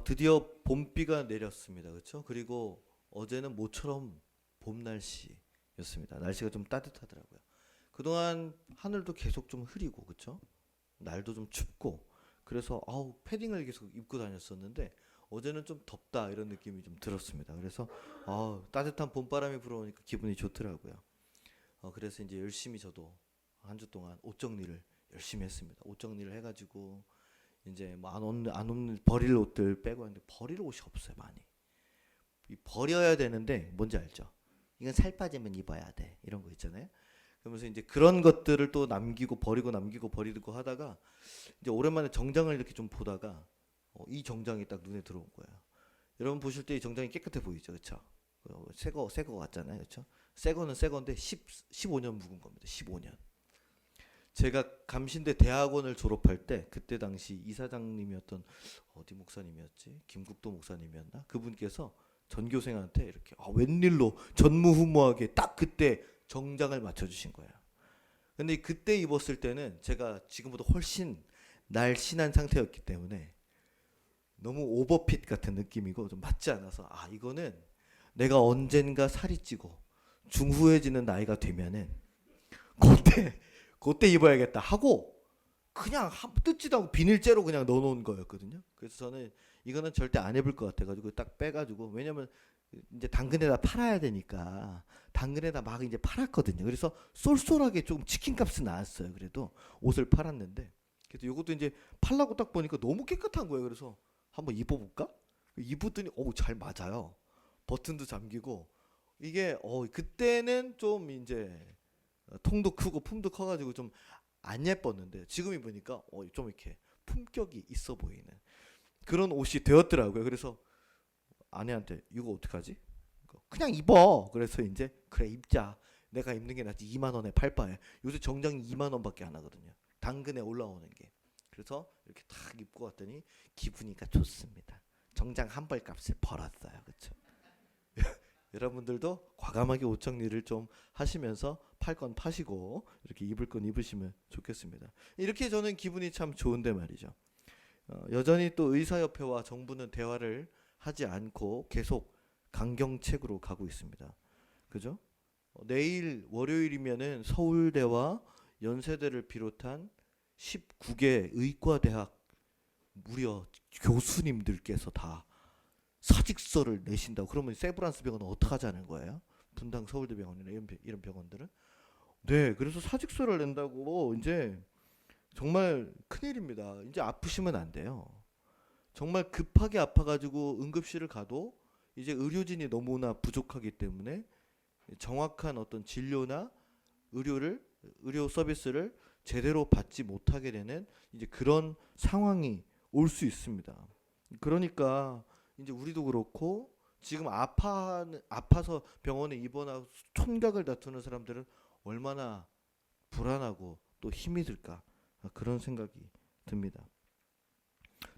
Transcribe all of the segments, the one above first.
드디어 봄비가 내렸습니다. 그렇죠? 그리고 어제는 모처럼 봄 날씨였습니다. 날씨가 좀 따뜻하더라고요. 그동안 하늘도 계속 좀 흐리고, 그렇죠? 날도 좀 춥고, 그래서 패딩을 계속 입고 다녔었는데 어제는 좀 덥다 이런 느낌이 좀 들었습니다. 그래서 따뜻한 봄바람이 불어오니까 기분이 좋더라고요. 그래서 이제 열심히 저도 한 주 동안 옷 정리를 열심히 했습니다. 옷 정리를 해가지고 이제 뭐 안 입는 버릴 옷들 빼고 하는데 버릴 옷이 없어요, 많이. 이 버려야 되는데 뭔지 알죠? 이건 살 빠지면 입어야 돼. 이런 거 있잖아요. 그러면서 이제 그런 것들을 또 남기고 버리고 남기고 버리고 하다가 이제 오랜만에 정장을 이렇게 좀 보다가 이 정장이 딱 눈에 들어온 거예요. 여러분 보실 때 이 정장이 깨끗해 보이죠, 그렇죠? 새거 같잖아요, 그렇죠? 새 거는 새 건데 15년 묵은 겁니다. 15년. 제가 감신대 대학원을 졸업할 때 그때 당시 이사장님이었던 어디 목사님이었지? 김국도 목사님이었나? 그분께서 전교생한테 이렇게 웬일로 전무후무하게 딱 그때 정장을 맞춰주신 거예요. 근데 그때 입었을 때는 제가 지금보다 훨씬 날씬한 상태였기 때문에 너무 오버핏 같은 느낌이고 좀 맞지 않아서 이거는 내가 언젠가 살이 찌고 중후해지는 나이가 되면은 그때 그때 입어야겠다 하고 그냥 뜯지도 않고 비닐째로 그냥 넣어놓은 거였거든요. 그래서 저는 이거는 절대 안 입을 것 같아가지고 딱 빼가지고 왜냐면 이제 당근에다 팔아야 되니까 당근에다 막 이제 팔았거든요. 그래서 쏠쏠하게 좀 치킨값은 나왔어요. 그래도 옷을 팔았는데 그래서 이것도 이제 팔라고 딱 보니까 너무 깨끗한 거예요. 그래서 한번 입어볼까? 입었더니 잘 맞아요. 버튼도 잠기고 이게 그때는 좀 이제 통도 크고 품도 커가지고 좀 안 예뻤는데 지금 입으니까 좀 이렇게 품격이 있어 보이는 그런 옷이 되었더라고요. 그래서 아내한테 이거 어떡하지? 그냥 입어. 그래서 이제 그래 입자. 내가 입는 게 낫지 2만 원에 팔 바에. 요새 정장이 2만 원밖에 안 하거든요. 당근에 올라오는 게. 그래서 이렇게 탁 입고 왔더니 기분이가 좋습니다. 정장 한 벌 값을 벌었어요. 그렇죠? 여러분들도 과감하게 옷 정리를 좀 하시면서 팔 건 파시고 이렇게 입을 건 입으시면 좋겠습니다. 이렇게 저는 기분이 참 좋은데 말이죠. 여전히 또 의사협회와 정부는 대화를 하지 않고 계속 강경책으로 가고 있습니다. 그죠? 내일 월요일이면은 서울대와 연세대를 비롯한 19개 의과대학 무려 교수님들께서 다 사직서를 내신다고. 그러면 세브란스 병원은 어떡하자는 거예요? 분당 서울대병원이나 이런 병원들은. 네, 그래서 사직서를 낸다고 이제 정말 큰일입니다. 이제 아프시면 안 돼요. 정말 급하게 아파가지고 응급실을 가도 이제 의료진이 너무나 부족하기 때문에 정확한 어떤 진료나 의료 서비스를 제대로 받지 못하게 되는 이제 그런 상황이 올 수 있습니다. 그러니까 이제 우리도 그렇고 지금 아파서 병원에 입원하고 총각을 다투는 사람들은 얼마나 불안하고 또 힘이 들까 그런 생각이 듭니다.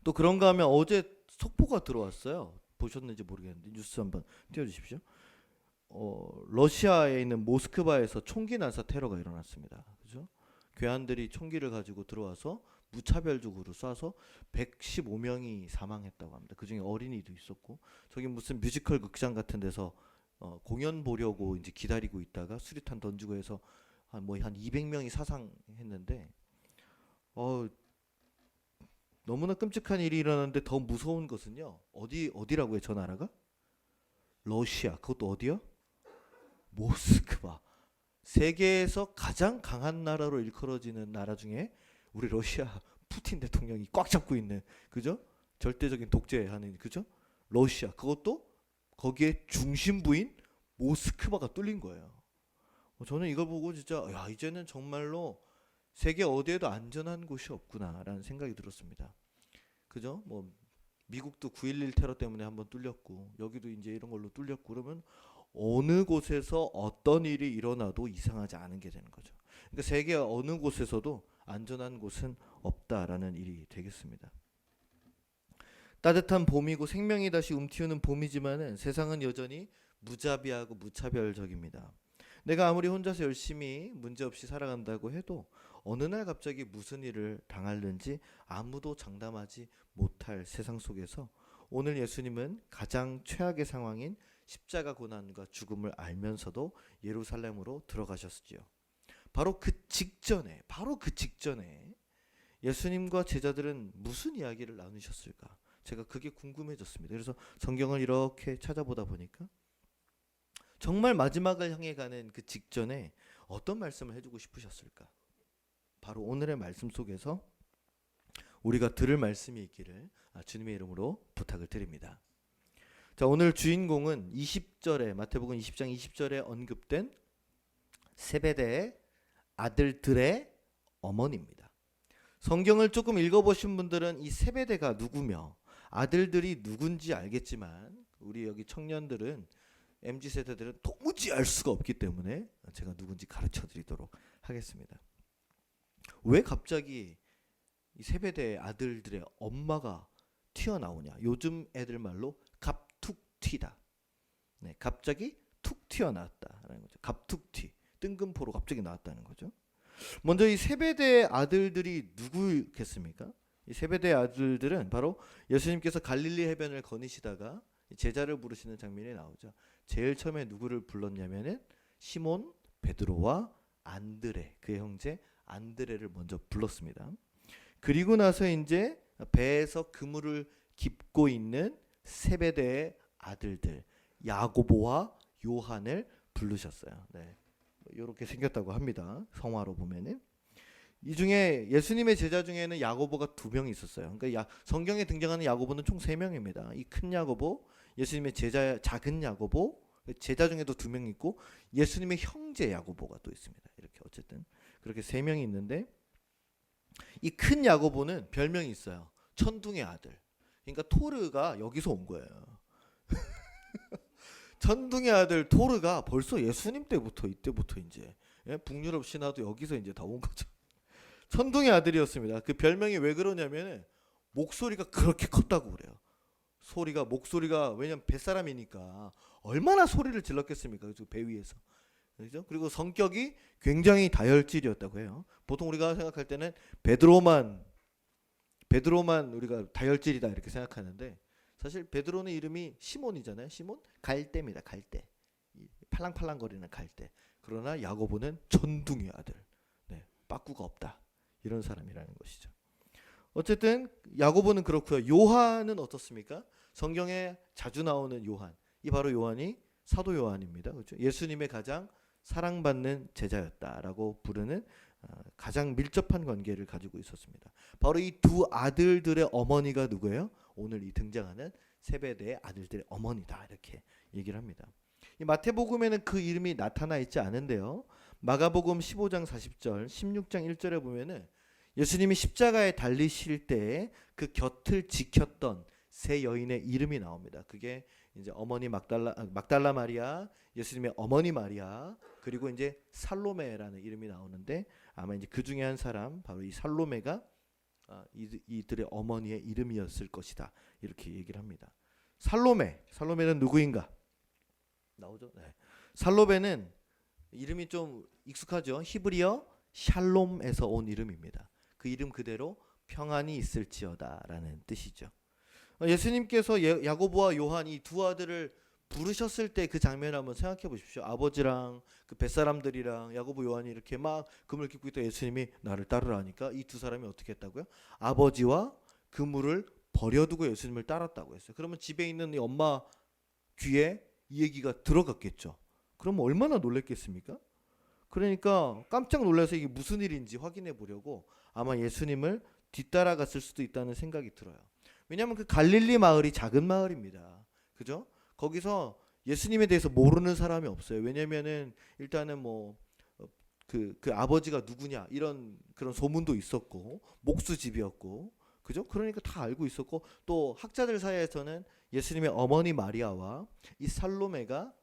또 그런가 하면 어제 속보가 들어왔어요. 보셨는지 모르겠는데 뉴스 한번 띄워주십시오. 러시아에 있는 모스크바에서 총기 난사 테러가 일어났습니다. 그죠? 괴한들이 총기를 가지고 들어와서 무차별적으로 쏴서 115명이 사망했다고 합니다. 그중에 어린이도 있었고 저기 무슨 뮤지컬 극장 같은 데서 공연 보려고 이제 기다리고 있다가 수류탄 던지고 해서 한 200명이 사상했는데 어 너무나 끔찍한 일이 일어났는데 더 무서운 것은요. 어디라고요? 저 나라가? 러시아. 그것도 어디요? 모스크바. 세계에서 가장 강한 나라로 일컬어지는 나라 중에 우리 러시아 푸틴 대통령이 꽉 잡고 있는 그죠? 절대적인 독재하는 그죠? 러시아 그것도 거기에 중심부인 모스크바가 뚫린 거예요. 저는 이걸 보고 진짜 야 이제는 정말로 세계 어디에도 안전한 곳이 없구나라는 생각이 들었습니다. 그죠? 뭐 미국도 9.11 테러 때문에 한번 뚫렸고 여기도 이제 이런 걸로 뚫렸고 그러면 어느 곳에서 어떤 일이 일어나도 이상하지 않은 게 되는 거죠. 그러니까 세계 어느 곳에서도 안전한 곳은 없다라는 일이 되겠습니다. 따뜻한 봄이고 생명이 다시 움트우는 봄이지만은 세상은 여전히 무자비하고 무차별적입니다. 내가 아무리 혼자서 열심히 문제없이 살아간다고 해도 어느 날 갑자기 무슨 일을 당할는지 아무도 장담하지 못할 세상 속에서 오늘 예수님은 가장 최악의 상황인 십자가 고난과 죽음을 알면서도 예루살렘으로 들어가셨지요. 바로 그 직전에 예수님과 제자들은 무슨 이야기를 나누셨을까? 제가 그게 궁금해졌습니다. 그래서 성경을 이렇게 찾아보다 보니까 정말 마지막을 향해 가는 그 직전에 어떤 말씀을 해주고 싶으셨을까? 바로 오늘의 말씀 속에서 우리가 들을 말씀이 있기를 주님의 이름으로 부탁을 드립니다. 자, 오늘 주인공은 20절에 마태복음 20장 20절에 언급된 세베대의 아들들의 어머니입니다. 성경을 조금 읽어보신 분들은 이 세베대가 누구며 아들들이 누군지 알겠지만 우리 여기 청년들은 MZ세대들은 도무지 알 수가 없기 때문에 제가 누군지 가르쳐 드리도록 하겠습니다. 왜 갑자기 이 세베대의 아들들의 엄마가 튀어나오냐? 요즘 애들 말로 갑툭 튀다. 네, 갑자기 툭 튀어나왔다라는 거죠. 갑툭튀, 뜬금포로 갑자기 나왔다는 거죠. 먼저 이 세베대의 아들들이 누구겠습니까? 이 세베대의 아들들은 바로 예수님께서 갈릴리 해변을 거니시다가 제자를 부르시는 장면이 나오죠. 제일 처음에 누구를 불렀냐면은 시몬, 베드로와 안드레, 그의 형제 안드레를 먼저 불렀습니다. 그리고 나서 이제 배에서 그물을 깁고 있는 세베대의 아들들 야고보와 요한을 부르셨어요. 네. 이렇게 생겼다고 합니다. 성화로 보면은 이 중에 예수님의 제자 중에는 야고보가 2명이 있었어요. 그러니까 성경에 등장하는 야고보는 총 3명입니다. 이 큰 야고보, 예수님의 제자 작은 야고보, 제자 중에도 2명 있고 예수님의 형제 야고보가 또 있습니다. 이렇게 어쨌든 그렇게 3명이 있는데 이 큰 야고보는 별명이 있어요. 천둥의 아들. 그러니까 토르가 여기서 온 거예요. 천둥의 아들 토르가 벌써 예수님 때부터 이때부터 이제 북유럽 신화도 여기서 이제 다 온 거죠. 천둥의 아들이었습니다. 그 별명이 왜 그러냐면은 목소리가 그렇게 컸다고 그래요. 목소리가 왜냐면 뱃사람이니까 얼마나 소리를 질렀겠습니까? 배 위에서. 그렇죠? 그리고 성격이 굉장히 다혈질이었다고 해요. 보통 우리가 생각할 때는 베드로만 우리가 다혈질이다 이렇게 생각하는데 사실 베드로는 이름이 시몬이잖아요. 시몬 갈대입니다. 갈대. 팔랑팔랑거리는 갈대. 그러나 야고보는 천둥의 아들. 네, 빠꾸가 없다. 이런 사람이라는 것이죠. 어쨌든 야고보는 그렇고요. 요한은 어떻습니까? 성경에 자주 나오는 요한. 이 바로 요한이 사도 요한입니다. 그렇죠? 예수님의 가장 사랑받는 제자였다라고 부르는 가장 밀접한 관계를 가지고 있었습니다. 바로 이 2 아들들의 어머니가 누구예요? 오늘 이 등장하는 세베대의 아들들의 어머니다 이렇게 얘기를 합니다. 이 마태복음에는 그 이름이 나타나 있지 않은데요. 마가복음 15장 40절, 16장 1절에 보면은 예수님이 십자가에 달리실 때 그 곁을 지켰던 세 여인의 이름이 나옵니다. 그게 이제 어머니 막달라 마리아, 예수님의 어머니 마리아, 그리고 이제 살로메라는 이름이 나오는데 아마 이제 그 중에 한 사람 바로 이 살로메가 이들의 어머니의 이름이었을 것이다. 이렇게 얘기를 합니다. 살로메는 누구인가? 나오죠? 네. 살로메는 이름이 좀 익숙하죠? 히브리어 샬롬에서 온 이름입니다. 그 이름 그대로 평안이 있을지어다라는 뜻이죠. 예수님께서 야고보와 요한 이 2 아들을 부르셨을 때 그 장면을 한번 생각해 보십시오. 아버지랑 그 뱃사람들이랑 야고보 요한이 이렇게 막 그물을 깃고 있다 예수님이 나를 따르라 하니까 이 2 사람이 어떻게 했다고요? 아버지와 그물을 버려두고 예수님을 따랐다고 했어요. 그러면 집에 있는 이 엄마 귀에 이 얘기가 들어갔겠죠. 그럼 얼마나 놀랬겠습니까? 그러니까 깜짝 놀라서 이게 무슨 일인지 확인해 보려고 아마 예수님을 뒤따라갔을 수도 있다는 생각이 들어요. 왜냐하면 그 갈릴리 마을이 작은 마을입니다. 그죠? 거기서 예수님에 대해서 모르는 사람이 없어요. 왜냐면은 일단은 그 아버지가 누구냐 이런 그런 소문도 있었고 목수집이었고 그죠? 그러니까 다 알고 있었고 또 학자들 사이에서는 예수님의 어머니 마리아와 이 살로메가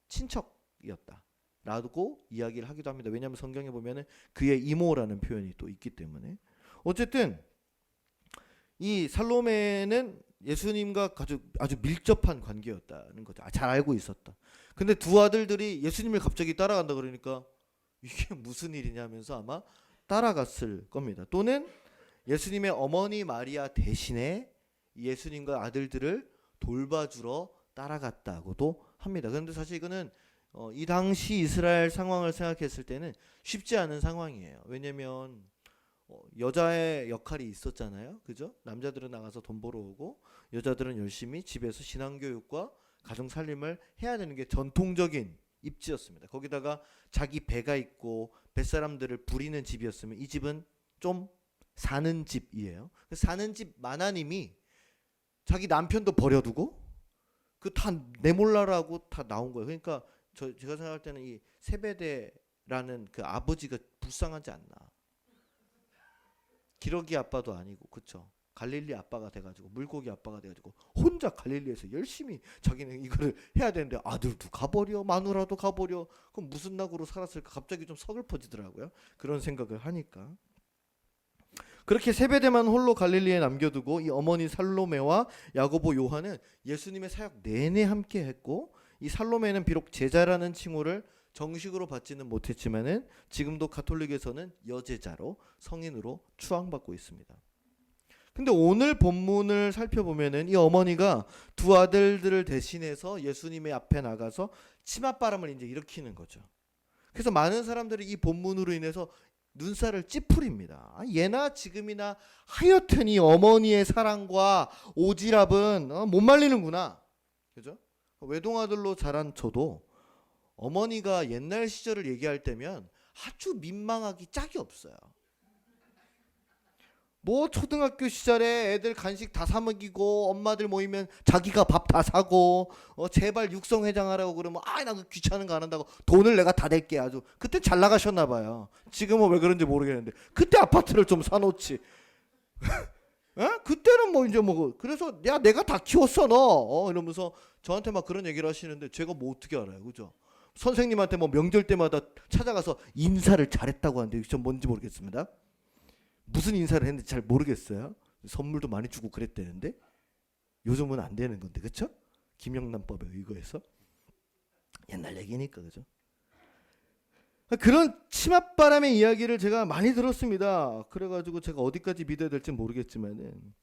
친척이었다라고 이야기를 하기도 합니다. 왜냐하면 성경에 보면은 그의 이모라는 표현이 또 있기 때문에 어쨌든 이 살로메는 예수님과 아주 밀접한 관계였다는 거죠. 잘 알고 있었다. 근데 2 아들들이 예수님을 갑자기 따라간다 그러니까 이게 무슨 일이냐 하면서 아마 따라갔을 겁니다. 또는 예수님의 어머니 마리아 대신에 예수님과 아들들을 돌봐주러 따라갔다고도 합니다. 그런데 사실 이거는 이 당시 이스라엘 상황을 생각했을 때는 쉽지 않은 상황이에요. 왜냐면 여자의 역할이 있었잖아요. 그죠? 남자들은 나가서 돈 벌어 오고 여자들은 열심히 집에서 신앙교육과 가정 살림을 해야 되는 게 전통적인 입지였습니다. 거기다가 자기 배가 있고 뱃사람들을 부리는 집이었으면 이 집은 좀 사는 집이에요. 사는 집 마나님이 자기 남편도 버려두고 그 다 내몰라라고 다 나온 거예요. 그러니까 제가 생각할 때는 이 세베대라는 그 아버지가 불쌍하지 않나. 기러기 아빠도 아니고, 그쵸? 갈릴리 아빠가 돼가지고 물고기 아빠가 돼가지고 혼자 갈릴리에서 열심히 자기는 이거를 해야 되는데 아들도 가버려, 마누라도 가버려. 그럼 무슨 낙으로 살았을까? 갑자기 좀 서글퍼지더라고요. 그런 생각을 하니까. 그렇게 세베대만 홀로 갈릴리에 남겨두고 이 어머니 살로메와 야고보 요한은 예수님의 사역 내내 함께 했고, 이 살로메는 비록 제자라는 칭호를 정식으로 받지는 못했지만은 지금도 가톨릭에서는 여제자로 성인으로 추앙받고 있습니다. 근데 오늘 본문을 살펴보면은 이 어머니가 두 아들들을 대신해서 예수님의 앞에 나가서 치맛바람을 이제 일으키는 거죠. 그래서 많은 사람들이 이 본문으로 인해서 눈살을 찌푸립니다. 예나 지금이나 하여튼 이 어머니의 사랑과 오지랖은 못 말리는구나. 그죠? 외동아들로 자란 저도 어머니가 옛날 시절을 얘기할 때면 아주 민망하기 짝이 없어요. 뭐 초등학교 시절에 애들 간식 다 사 먹이고 엄마들 모이면 자기가 밥 다 사고 제발 육성회장 하라고 그러면 나 그 귀찮은 거 안 한다고 돈을 내가 다 낼게. 아주 그때 잘 나가셨나 봐요. 지금은 왜 그런지 모르겠는데 그때 아파트를 좀 사놓지. 그때는 뭐 이제 뭐 그래서 야 내가 다 키웠어 너 이러면서 저한테 막 그런 얘기를 하시는데 제가 뭐 어떻게 알아요, 그죠? 선생님한테 뭐 명절 때마다 찾아가서 인사를 잘했다고 하는데 전 뭔지 모르겠습니다. 무슨 인사를 했는지 잘 모르겠어요. 선물도 많이 주고 그랬대는데 요즘은 안 되는 건데, 그렇죠? 김영란법에 의거해서 옛날 얘기니까, 그죠? 그런 치맛바람의 이야기를 제가 많이 들었습니다. 그래가지고 제가 어디까지 믿어야 될지 모르겠지만은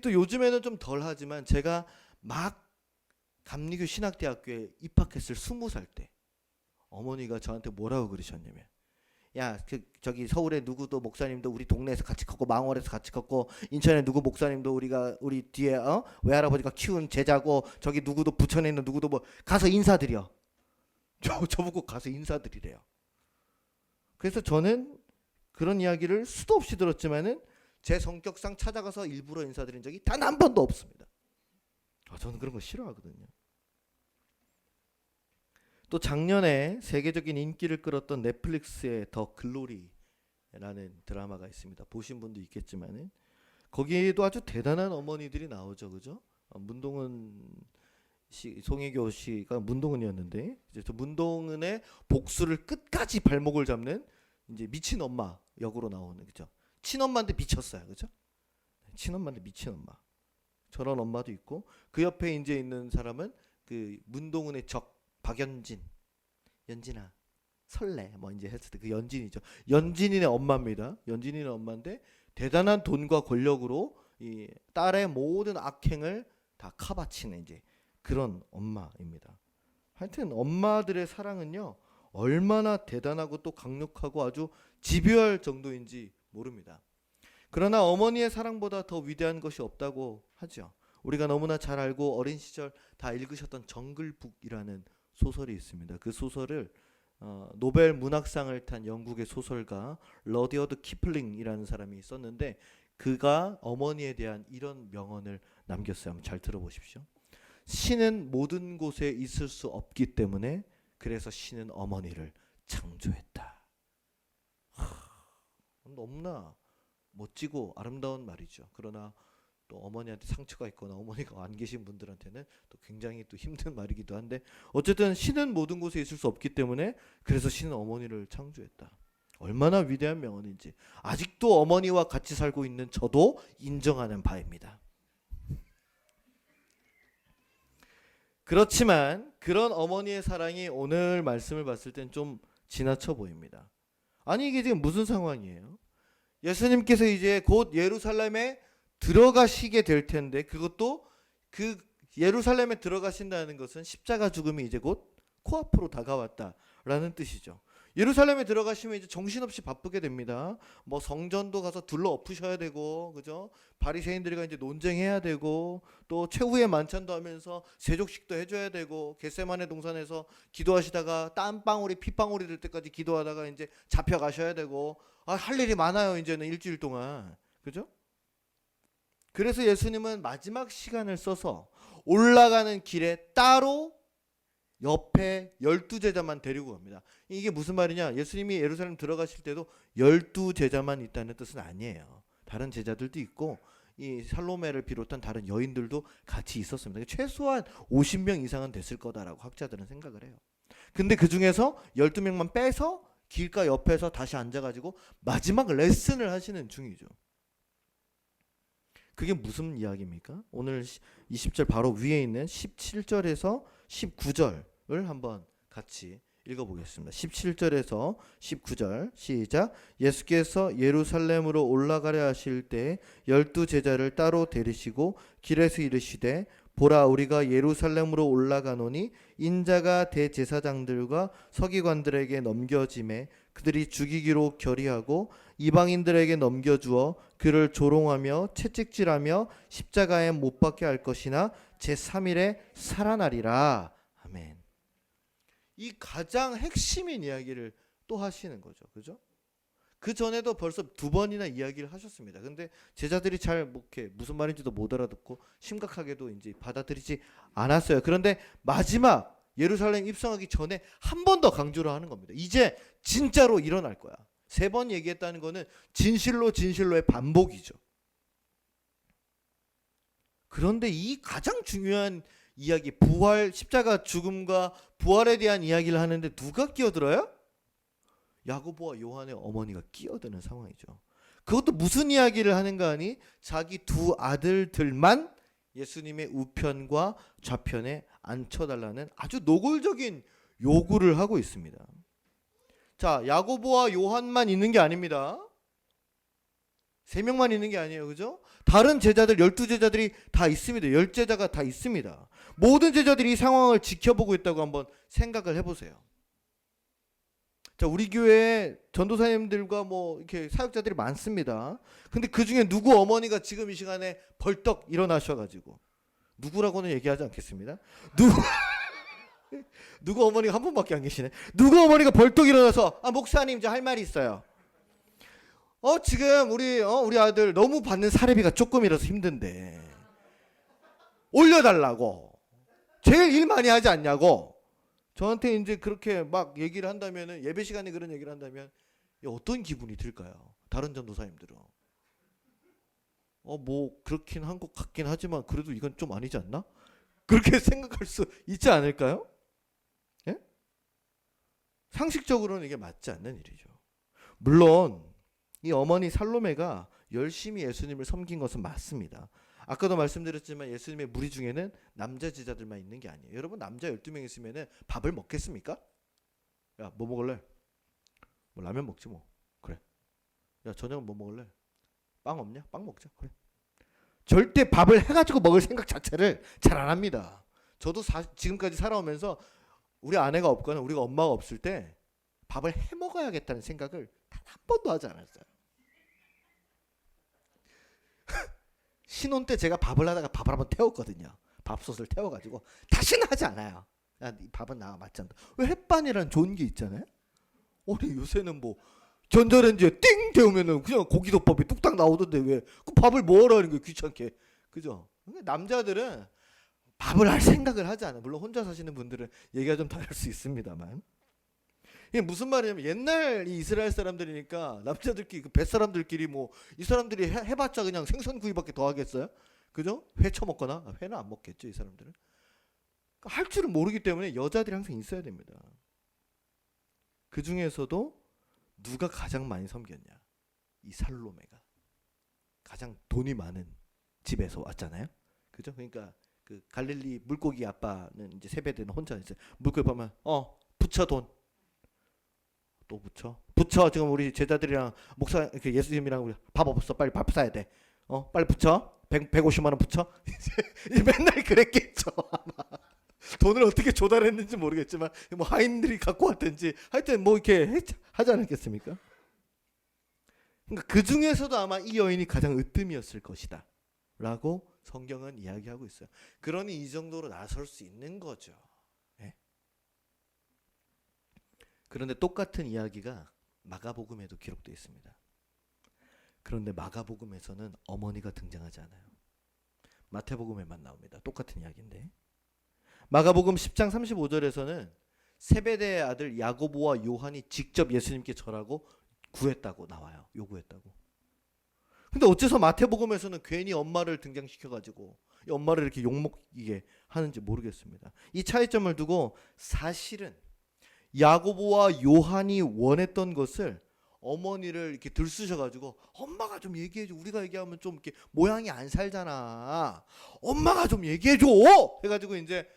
또 요즘에는 좀 덜하지만 제가 막 감리교 신학대학교에 입학했을 20살 때 어머니가 저한테 뭐라고 그러셨냐면, 야, 저기 서울에 누구도 목사님도 우리 동네에서 같이 컸고 망월에서 같이 컸고 인천에 누구 목사님도 우리 뒤에 외할아버지가 키운 제자고 저기 누구도 부천에 있는 누구도 뭐 가서 인사드려. 저보고 가서 인사드리래요. 그래서 저는 그런 이야기를 수도 없이 들었지만은 제 성격상 찾아가서 일부러 인사드린 적이 단 한 번도 없습니다. 저는 그런 거 싫어하거든요. 또 작년에 세계적인 인기를 끌었던 넷플릭스의 더 글로리라는 드라마가 있습니다. 보신 분도 있겠지만은 거기에도 아주 대단한 어머니들이 나오죠, 그죠? 문동은 씨, 송혜교 씨가 문동은이었는데 이제 저 문동은의 복수를 끝까지 발목을 잡는 이제 미친 엄마 역으로 나오는, 그죠? 친엄마인데 미쳤어요, 그죠? 친엄마인데 미친 엄마. 저런 엄마도 있고 그 옆에 이제 있는 사람은 그 문동은의 적 박연진, 연진아, 설레 뭐 이제 했을 때 그 연진이죠. 연진이네 엄마입니다. 연진이네 엄마인데 대단한 돈과 권력으로 이 딸의 모든 악행을 다 카바치는 이제 그런 엄마입니다. 하여튼 엄마들의 사랑은요 얼마나 대단하고 또 강력하고 아주 집요할 정도인지 모릅니다. 그러나 어머니의 사랑보다 더 위대한 것이 없다고 하죠. 우리가 너무나 잘 알고 어린 시절 다 읽으셨던 정글북이라는 소설이 있습니다. 그 소설을 노벨 문학상을 탄 영국의 소설가 러디어드 키플링이라는 사람이 썼는데 그가 어머니에 대한 이런 명언을 남겼어요. 한번 잘 들어보십시오. 신은 모든 곳에 있을 수 없기 때문에 그래서 신은 어머니를 창조했다. 너무나 멋지고 아름다운 말이죠. 그러나 또 어머니한테 상처가 있거나 어머니가 안 계신 분들한테는 또 굉장히 또 힘든 말이기도 한데 어쨌든 신은 모든 곳에 있을 수 없기 때문에 그래서 신은 어머니를 창조했다. 얼마나 위대한 명언인지 아직도 어머니와 같이 살고 있는 저도 인정하는 바입니다. 그렇지만 그런 어머니의 사랑이 오늘 말씀을 봤을 땐 좀 지나쳐 보입니다. 아니 이게 지금 무슨 상황이에요? 예수님께서 이제 곧 예루살렘에 들어가시게 될 텐데 그것도 그 예루살렘에 들어가신다는 것은 십자가 죽음이 이제 곧 코앞으로 다가왔다라는 뜻이죠. 예루살렘에 들어가시면 이제 정신없이 바쁘게 됩니다. 뭐 성전도 가서 둘러 엎으셔야 되고, 그죠? 바리새인들과 이제 논쟁해야 되고, 또 최후의 만찬도 하면서 세족식도 해줘야 되고, 겟세마네 동산에서 기도하시다가 땀방울이 핏방울이 될 때까지 기도하다가 이제 잡혀가셔야 되고, 할 일이 많아요. 이제는 일주일 동안, 그죠? 그래서 예수님은 마지막 시간을 써서 올라가는 길에 따로 옆에 12제자만 데리고 갑니다. 이게 무슨 말이냐? 예수님이 예루살렘 들어가실 때도 12제자만 있다는 뜻은 아니에요. 다른 제자들도 있고 이 살로메를 비롯한 다른 여인들도 같이 있었습니다. 최소한 50명 이상은 됐을 거다라고 학자들은 생각을 해요. 근데 그 중에서 12명만 빼서 길가 옆에서 다시 앉아가지고 마지막 레슨을 하시는 중이죠. 그게 무슨 이야기입니까? 오늘 20절 바로 위에 있는 17절에서 19절을 한번 같이 읽어보겠습니다. 17절에서 19절 시작. 예수께서 예루살렘으로 올라가려 하실 때 12제자를 따로 데리시고 길에서 이르시되 보라 우리가 예루살렘으로 올라가노니 인자가 대제사장들과 서기관들에게 넘겨짐에 그들이 죽이기로 결의하고 이방인들에게 넘겨주어 그를 조롱하며 채찍질하며 십자가에 못 박게 할 것이나 제3일에 살아나리라. 아멘. 이 가장 핵심인 이야기를 또 하시는 거죠. 그죠? 그 전에도 벌써 2번이나 이야기를 하셨습니다. 근데 제자들이 잘 무슨 말인지도 못 알아듣고 심각하게도 이제 받아들이지 않았어요. 그런데 마지막 예루살렘 입성하기 전에 한 번 더 강조를 하는 겁니다. 이제 진짜로 일어날 거야. 3번 얘기했다는 거는 진실로의 반복이죠. 그런데 이 가장 중요한 이야기, 부활, 십자가 죽음과 부활에 대한 이야기를 하는데 누가 끼어들어요? 야고보와 요한의 어머니가 끼어드는 상황이죠. 그것도 무슨 이야기를 하는가 하니 자기 2 아들들만 예수님의 우편과 좌편에 앉혀달라는 아주 노골적인 요구를 하고 있습니다. 자, 야고보와 요한만 있는 게 아닙니다. 3명만 있는 게 아니에요. 그죠? 다른 제자들 12제자들이 다 있습니다. 10제자가 다 있습니다. 모든 제자들이 이 상황을 지켜보고 있다고 한번 생각을 해보세요. 자, 우리 교회에 전도사님들과 뭐 이렇게 사역자들이 많습니다. 근데 그 중에 누구 어머니가 지금 이 시간에 벌떡 일어나셔가지고, 누구라고는 얘기하지 않겠습니다. 누구 어머니가 한 분밖에 안 계시네. 누구 어머니가 벌떡 일어나서 목사님 저 할 말이 있어요. 지금 우리 아들 너무 받는 사례비가 조금이라서 힘든데 올려달라고. 제일 일 많이 하지 않냐고. 저한테 이제 그렇게 막 얘기를 한다면은, 예배 시간에 그런 얘기를 한다면 어떤 기분이 들까요? 다른 전도사님들은 뭐 그렇긴 한 것 같긴 하지만 그래도 이건 좀 아니지 않나? 그렇게 생각할 수 있지 않을까요? 예? 상식적으로는 이게 맞지 않는 일이죠. 물론 이 어머니 살로메가 열심히 예수님을 섬긴 것은 맞습니다. 아까도 말씀드렸지만 예수님의 무리 중에는 남자 제자들만 있는 게 아니에요. 여러분, 남자 12명 있으면 밥을 먹겠습니까? 야, 뭐 먹을래? 뭐 라면 먹지 뭐. 그래. 야, 저녁은 뭐 먹을래? 빵 없냐? 빵 먹자. 그래. 절대 밥을 해가지고 먹을 생각 자체를 잘 안 합니다. 저도 지금까지 살아오면서 우리 아내가 없거나 우리가 엄마가 없을 때 밥을 해 먹어야겠다는 생각을 단 한 번도 하지 않았어요. 신혼 때 제가 밥을 하다가 밥을 한번 태웠거든요. 밥솥을 태워가지고 다시는 하지 않아요. 야, 이 밥은 나 맞지 않다. 왜 햇반이란 좋은 게 있잖아요. 우리 요새는 뭐 전자레인지에 띵 데우면은 그냥 고기덮밥이 뚝딱 나오던데 왜 그 밥을 뭐하러 하는 거야, 귀찮게. 그죠? 남자들은 밥을 할 생각을 하지 않아. 물론 혼자 사시는 분들은 얘기가 좀 다를 수 있습니다만. 이게 무슨 말이냐면, 옛날 이 이스라엘 사람들이니까 남자들끼리, 그 뱃사람들끼리 뭐 이 사람들이 해봤자 그냥 생선구이밖에 더 하겠어요? 그죠? 회 처먹거나. 회는 안 먹겠죠, 이 사람들은. 할 줄을 모르기 때문에 여자들이 항상 있어야 됩니다. 그 중에서도 누가 가장 많이 섬겼냐? 이 살로메가 가장 돈이 많은 집에서 왔잖아요. 그죠? 그러니까 그 갈릴리 물고기 아빠는 이제 세배되는 혼자 있어요. 물고기 보면 부처 돈. 또 부처 지금 우리 제자들이랑 목사 예수님이랑 우리 밥 없어, 빨리 밥 사야 돼. 빨리 붙여. 150만 원 붙여. 이제 맨날 그랬겠죠. 아마. 돈을 어떻게 조달했는지 모르겠지만 뭐 하인들이 갖고 왔든지 하여튼 뭐 이렇게 하지 않았겠습니까? 그러니까 그 중에서도 아마 이 여인이 가장 으뜸이었을 것이다 라고 성경은 이야기하고 있어요. 그러니 이 정도로 나설 수 있는 거죠. 네? 그런데 똑같은 이야기가 마가복음에도 기록되어 있습니다. 그런데 마가복음에서는 어머니가 등장하지 않아요. 마태복음에만 나옵니다. 똑같은 이야기인데. 마가복음 10장 35절에서는 세베대의 아들 야고보와 요한이 직접 예수님께 절하고 구했다고 나와요. 요구했다고. 근데 어째서 마태복음에서는 괜히 엄마를 등장시켜가지고 이 엄마를 이렇게 욕먹이게 하는지 모르겠습니다. 이 차이점을 두고 사실은 야고보와 요한이 원했던 것을 어머니를 이렇게 들쑤셔가지고 엄마가 좀 얘기해줘. 우리가 얘기하면 좀 이렇게 모양이 안 살잖아. 엄마가 좀 얘기해줘. 해가지고 이제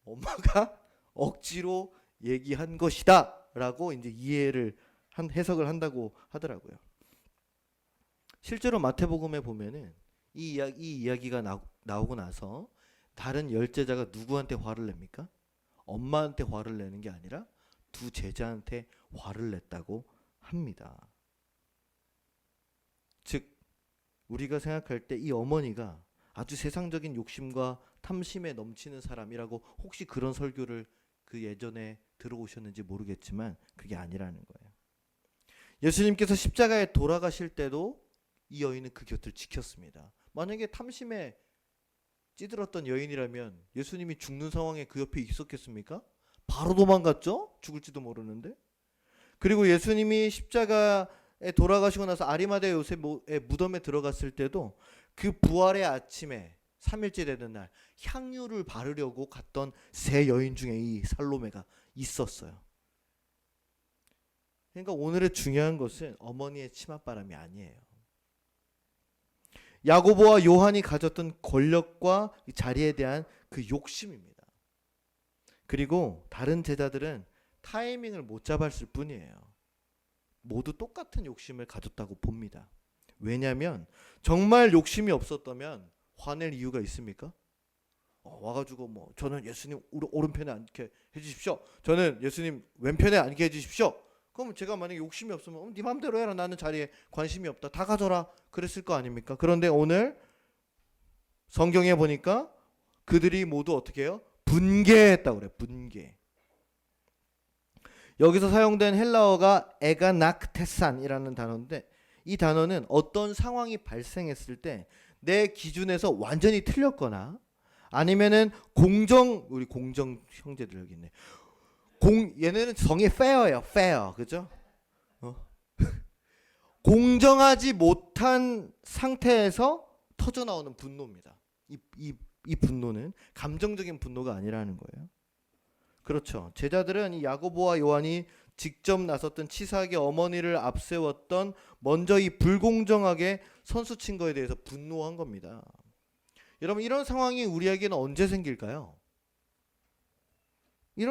엄마가 억지로 얘기한 것이다라고 이제 해석을 한다고 하더라고요. 실제로 마태복음에 보면은 이 이야기가 나오고 나서 다른 열제자가 누구한테 화를 냅니까? 엄마한테 화를 내는 게 아니라 두 제자한테 화를 냈다고 합니다. 즉 우리가 생각할 때 이 어머니가 아주 세상적인 욕심과 탐심에 넘치는 사람이라고 혹시 그런 설교를 그 예전에 들어오셨는지 모르겠지만 그게 아니라는 거예요. 예수님께서 십자가에 돌아가실 때도 이 여인은 그 곁을 지켰습니다. 만약에 탐심에 찌들었던 여인이라면 예수님이 죽는 상황에 그 옆에 있었겠습니까? 바로 도망갔죠? 죽을지도 모르는데. 그리고 예수님이 십자가에 돌아가시고 나서 아리마대 요셉의 무덤에 들어갔을 때도 그 부활의 아침에 3일째 되는 날 향유를 바르려고 갔던 세 여인 중에 이 살로메가 있었어요. 그러니까 오늘의 중요한 것은 어머니의 치맛바람이 아니에요. 야고보와 요한이 가졌던 권력과 자리에 대한 그 욕심입니다. 그리고 다른 제자들은 타이밍을 못 잡았을 뿐이에요. 모두 똑같은 욕심을 가졌다고 봅니다. 왜냐하면 정말 욕심이 없었다면 화낼 이유가 있습니까? 와가지고 뭐 저는 예수님 오른편에 앉게 해주십시오. 저는 예수님 왼편에 앉게 해주십시오. 그럼 제가 만약에 욕심이 없으면 네 맘대로 해라. 나는 자리에 관심이 없다. 다 가져라. 그랬을 거 아닙니까? 그런데 오늘 성경에 보니까 그들이 모두 어떻게 해요? 분개했다고 그래요. 분개. 여기서 사용된 헬라어가 에가낙테산이라는 단어인데 이 단어는 어떤 상황이 발생했을 때 내 기준에서 완전히 틀렸거나 아니면은 우리 공정 형제들 여기 있네. 얘네는 성이 fair예요. fair. 그죠? 공정하지 못한 상태에서 터져 나오는 분노입니다. 이 분노는 감정적인 분노가 아니라는 거예요. 그렇죠. 제자들은 이 야고보와 요한이 직접 나섰던 치사하게 어머니를 앞세웠던 먼저 이 불공정하게 선수 친 거에 대해서 분노한 겁니다. 여러분 이런 상황이 우리에게는 언제 생길까요?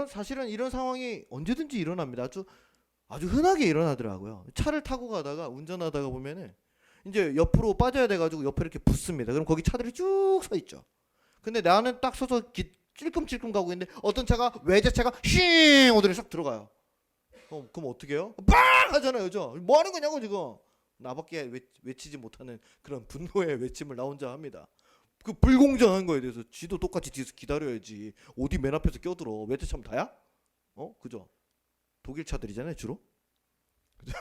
사실은 이런 상황이 언제든지 일어납니다. 아주 흔하게 일어나더라고요. 차를 타고 가다가 운전하다가 보면은 이제 옆으로 빠져야 돼가지고 옆에 이렇게 붙습니다. 그럼 거기 차들이 쭉 서 있죠. 근데 나는 딱 서서 찔끔찔끔 가고 있는데 어떤 차가 외제차가 쉥 오더니 싹 들어가요. 그럼 어떻게 해요? 빵 하잖아요. 그죠? 뭐 하는 거냐고 지금. 나밖에 외치지 못하는 그런 분노의 외침을 나 혼자 합니다. 그 불공정한 거에 대해서 지도 똑같이 뒤에서 기다려야지. 어디 맨 앞에서 껴들어. 외제차면 다야? 그죠? 독일 차들이잖아요 주로. 그죠?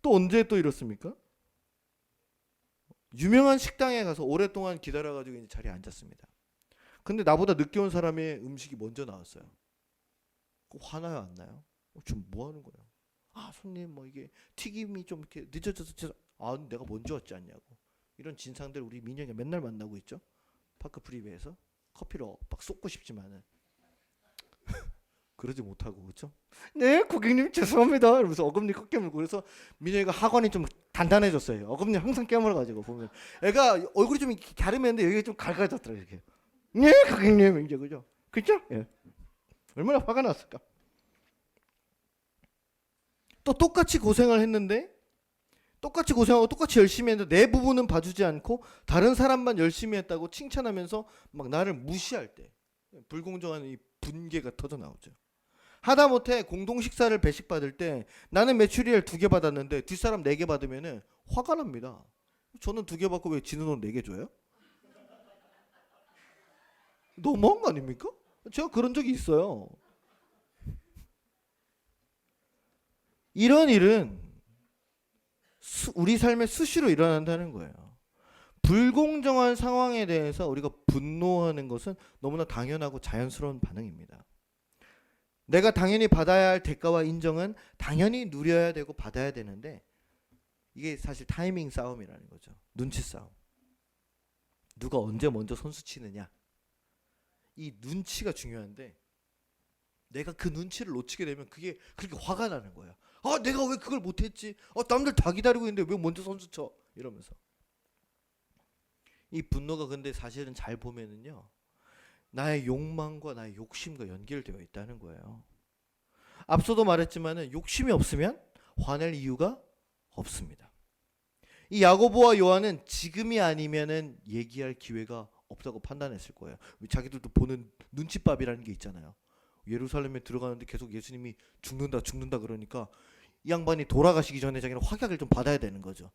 또 언제 또 이렇습니까? 유명한 식당에 가서 오랫동안 기다려가지고 이제 자리에 앉았습니다. 근데 나보다 늦게 온 사람의 음식이 먼저 나왔어요. 화나요 안 나요? 지금 뭐 하는 거예요? 손님 뭐 이게 튀김이 좀 이렇게 늦어져서 내가 먼저 왔지 않냐고. 이런 진상들 우리 민영이가 맨날 만나고 있죠. 파크 프리베에서 커피를 막 쏟고 싶지만은 그러지 못하고 그렇죠? 네 고객님 죄송합니다. 이러면서 어금니 꽉 깨물고 그래서 민영이가 학원이 좀 단단해졌어요. 어금니 항상 깨물어가지고 보면 애가 얼굴이 좀 갸름했는데 여기가 좀 갈갈졌더라고요. 이렇게. 네 고객님 이제 그죠? 그죠? 예. 얼마나 화가 났을까? 또 똑같이 고생을 했는데 똑같이 고생하고 똑같이 열심히 했는데 내 부분은 봐주지 않고 다른 사람만 열심히 했다고 칭찬하면서 막 나를 무시할 때 불공정한 이 분개가 터져 나오죠. 하다못해 공동 식사를 배식받을 때 나는 메추리알 2개 받았는데 뒷사람 4개 받으면은 화가 납니다. 저는 2개 받고 왜 지는 돈 4개 줘요? 너무한 거 아닙니까? 제가 그런 적이 있어요. 이런 일은 우리 삶에 수시로 일어난다는 거예요. 불공정한 상황에 대해서 우리가 분노하는 것은 너무나 당연하고 자연스러운 반응입니다. 내가 당연히 받아야 할 대가와 인정은 당연히 누려야 되고 받아야 되는데 이게 사실 타이밍 싸움이라는 거죠. 눈치 싸움. 누가 언제 먼저 선수 치느냐. 이 눈치가 중요한데 내가 그 눈치를 놓치게 되면 그게 그렇게 화가 나는 거야. 아, 내가 왜 그걸 못했지? 남들 다 기다리고 있는데 왜 먼저 선수 쳐? 이러면서. 이 분노가 근데 사실은 잘 보면은요. 나의 욕망과 나의 욕심과 연결되어 있다는 거예요. 앞서도 말했지만은 욕심이 없으면 화낼 이유가 없습니다. 이 야고보와 요한은 지금이 아니면은 얘기할 기회가 없다고 판단했을 거예요. 자기들도 보는 눈칫밥이라는 게 있잖아요. 예루살렘에 들어가는데 계속 예수님이 죽는다 그러니까 이 양반이 돌아가시기 전에 자기는 확약을 좀 받아야 되는 거죠.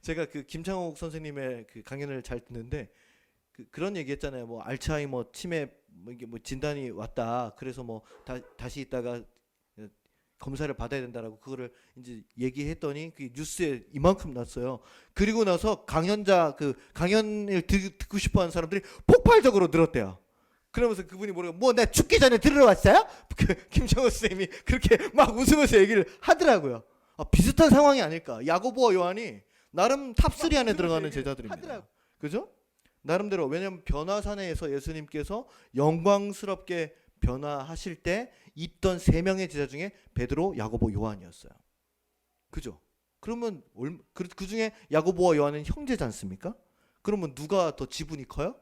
제가 그 김창옥 선생님의 그 강연을 잘 듣는데 그런 얘기 했잖아요. 뭐 알츠하이머 치매 이게 뭐 진단이 왔다. 그래서 뭐 다시 있다가 검사를 받아야 된다라고 그거를 이제 얘기했더니 그 뉴스에 이만큼 났어요. 그리고 나서 강연을 듣고 싶어 하는 사람들이 폭발적으로 늘었대요. 그러면서 그분이 뭐 나 죽기 전에 들으러 왔어요? 김정은 선생님이 그렇게 막 웃으면서 얘기를 하더라고요. 비슷한 상황이 아닐까. 야고보와 요한이 나름 탑3 안에 들어가는 제자들입니다. 그죠? 나름대로. 왜냐하면 변화산에서 예수님께서 영광스럽게 변화하실 때 있던 3명의 제자 중에 베드로, 야고보, 요한이었어요. 그죠? 그러면 그 중에 야고보와 요한은 형제지 않습니까? 그러면 누가 더 지분이 커요?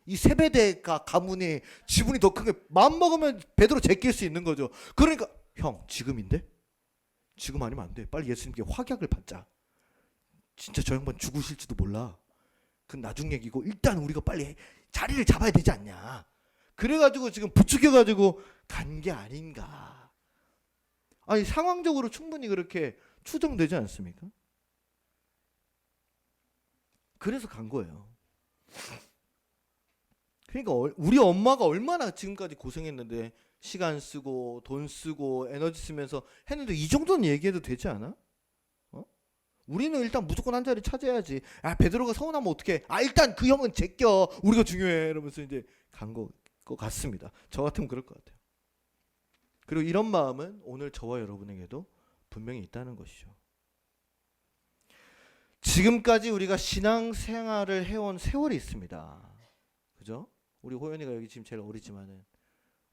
이 세베대가 가문이 지분이 더 큰 게 마음 먹으면 베드로 제낄 수 있는 거죠. 그러니까 형 지금인데? 지금 아니면 안 돼. 빨리 예수님께 확약을 받자. 진짜 저 양반 죽으실지도 몰라. 그건 나중 얘기고 일단 우리가 빨리 자리를 잡아야 되지 않냐. 그래가지고 지금 부추겨가지고 간 게 아닌가. 아니 상황적으로 충분히 그렇게 추정되지 않습니까? 그래서 간 거예요. 그러니까 우리 엄마가 얼마나 지금까지 고생했는데 시간 쓰고 돈 쓰고 에너지 쓰면서 했는데 이 정도는 얘기해도 되지 않아? 우리는 일단 무조건 한 자리 차지해야지. 베드로가 서운하면 어떡해. 일단 그 형은 제껴. 우리가 중요해. 이러면서 이제 간 것 같습니다. 저 같으면 그럴 것 같아요. 그리고 이런 마음은 오늘 저와 여러분에게도 분명히 있다는 것이죠. 지금까지 우리가 신앙생활을 해온 세월이 있습니다. 그죠? 우리 호연이가 여기 지금 제일 어리지만은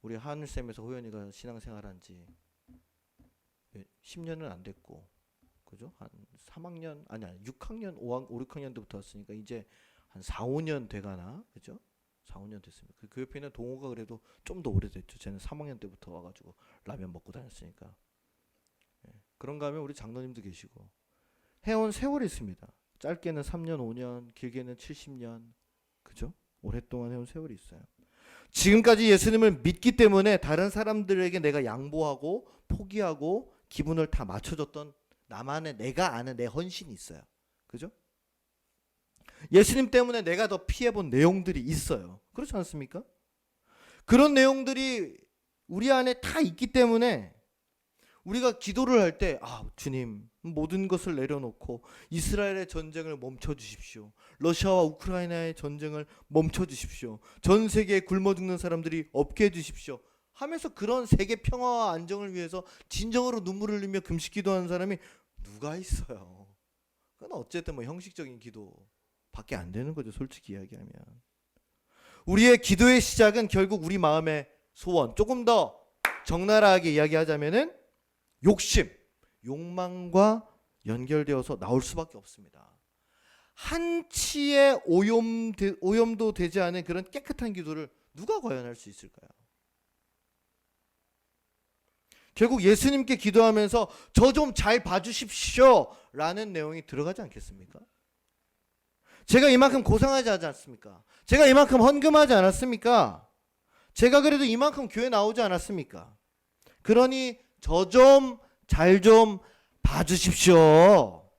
우리 하늘쌤에서 호연이가 신앙생활한 지 10년은 안 됐고 그죠? 한 3학년 아니 6학년 5, 6학년 때부터 왔으니까 이제 한 4, 5년 돼가나 그죠? 4, 5년 됐습니다. 그 옆에 있는 동호가 그래도 좀 더 오래됐죠. 쟤는 3학년 때부터 와가지고 라면 먹고 다녔으니까. 그런가 하면 우리 장로님도 계시고 해온 세월이 있습니다. 짧게는 3년, 5년, 길게는 70년 그죠? 오랫동안 해온 세월이 있어요. 지금까지 예수님을 믿기 때문에 다른 사람들에게 내가 양보하고 포기하고 기분을 다 맞춰줬던 나만의 내가 아는 내 헌신이 있어요. 그죠? 예수님 때문에 내가 더 피해본 내용들이 있어요. 그렇지 않습니까? 그런 내용들이 우리 안에 다 있기 때문에 우리가 기도를 할 때 주님 모든 것을 내려놓고 이스라엘의 전쟁을 멈춰주십시오. 러시아와 우크라이나의 전쟁을 멈춰주십시오. 전 세계에 굶어 죽는 사람들이 없게 해주십시오. 하면서 그런 세계 평화와 안정을 위해서 진정으로 눈물을 흘리며 금식 기도하는 사람이 누가 있어요. 그건 어쨌든 뭐 형식적인 기도밖에 안 되는 거죠. 솔직히 이야기하면. 우리의 기도의 시작은 결국 우리 마음의 소원. 조금 더 적나라하게 이야기하자면은 욕심, 욕망과 연결되어서 나올 수밖에 없습니다. 한치의 오염도 되지 않은 그런 깨끗한 기도를 누가 과연 할 수 있을까요? 결국 예수님께 기도하면서 저 좀 잘 봐주십시오 라는 내용이 들어가지 않겠습니까? 제가 이만큼 고생하지 않았습니까? 제가 이만큼 헌금하지 않았습니까? 제가 그래도 이만큼 교회 나오지 않았습니까? 그러니 저 좀 잘 좀 봐주십시오.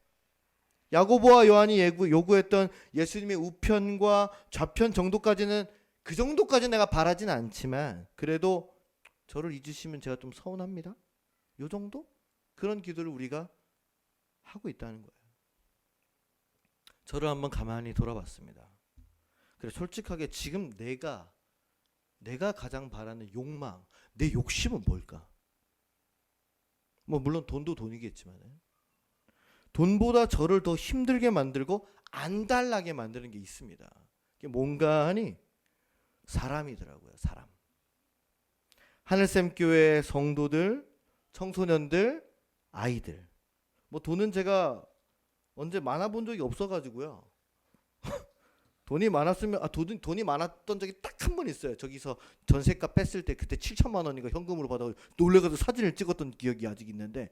야고보와 요한이 요구했던 예수님의 우편과 좌편 정도까지는, 그 정도까지 내가 바라진 않지만 그래도 저를 잊으시면 제가 좀 서운합니다. 요 정도? 그런 기도를 우리가 하고 있다는 거예요. 저를 한번 가만히 돌아봤습니다. 그래, 솔직하게 지금 내가 가장 바라는 욕망, 내 욕심은 뭘까? 뭐 물론 돈도 돈이겠지만 돈보다 저를 더 힘들게 만들고 안달나게 만드는 게 있습니다. 그게 뭔가 하니 사람이더라고요. 사람. 하늘샘 교회 성도들, 청소년들, 아이들. 뭐 돈은 제가 언제 많아 본 적이 없어가지고요. 돈이 많았으면 돈이 많았던 적이 딱 한 번 있어요. 저기서 전세가 뺐을 때 그때 7천만 원인가 현금으로 받아 놀래가지고 사진을 찍었던 기억이 아직 있는데